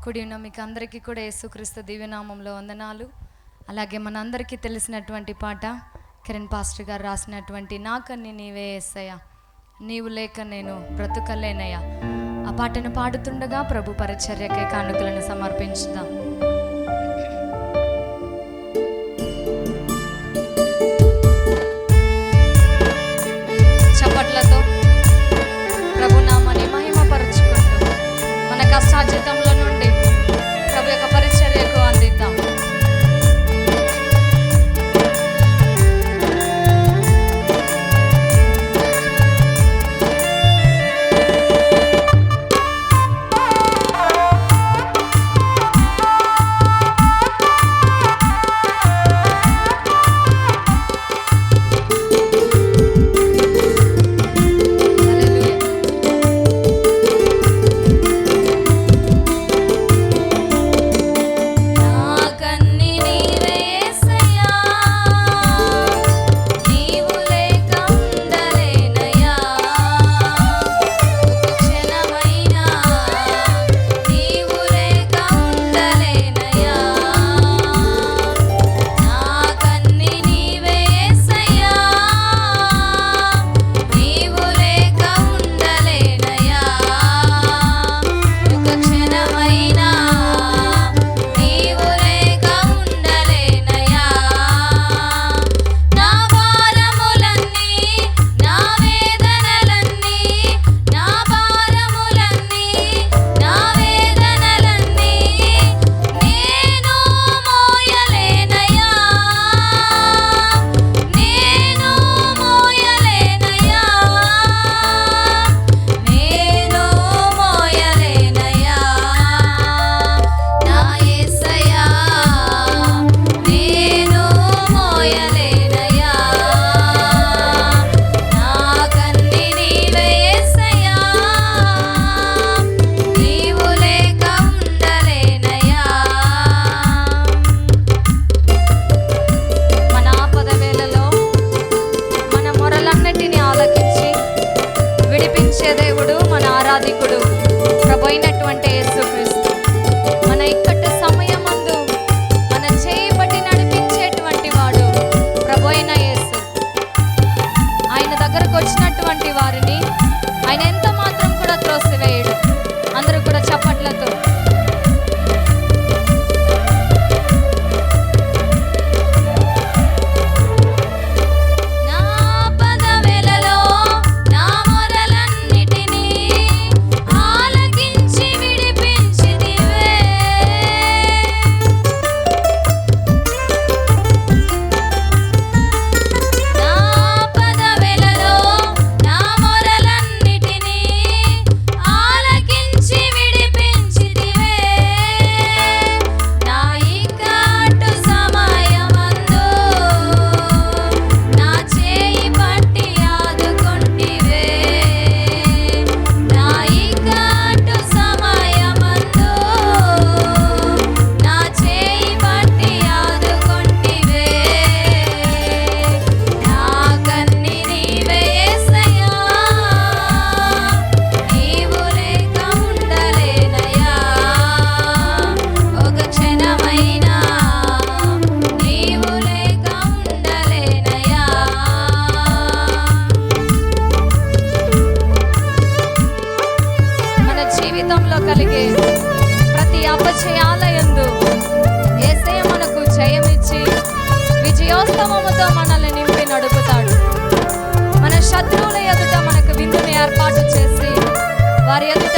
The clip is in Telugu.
కూడి ఉన్న మీకు అందరికీ కూడా యేసుక్రీస్తు దివ్యనామంలో వందనాలు. అలాగే మనందరికీ తెలిసినటువంటి పాట కిరణ్ పాస్టర్ గారు రాసినటువంటి నాకన్ని నీవే యేసయ్యా, నీవు లేక నేను బ్రతుకలేనయ్యా. ఆ పాటను పాడుతుండగా ప్రభు పరిచర్యకై కానుకలను సమర్పించుదాం. చప్పట్లతో ప్రభు నామాన్ని మహిమపరుచుకుంటూ మన కష్టార్జితంలో నుండి ప్రభు యొక్క పరిచర్యకు అందిద్దాం. దేవుడు మన ఆరాధికుడు ప్రభు అయినటువంటి యేసుక్రీస్తు మన ఇక్కటి సమయమందు మన చేయబట్టి నడిపించేటువంటి వాడు ప్రభు అయిన యేసు. ఆయన దగ్గరకు వచ్చినటువంటి వారిని ఆయన ఎంత మాత్రం కూడా త్రోసివేయడు. అందరూ కూడా చప్పట్లతో కలిగే ప్రతి అపజయాలయందు యేసయ్య మనకు జయమిచ్చి విజయోత్సవముతో మనల్ని నింపి నడుపుతాడు. మన శత్రువుల ఎదుట మనకు విందుని ఏర్పాటు చేసి వారి ఎదుట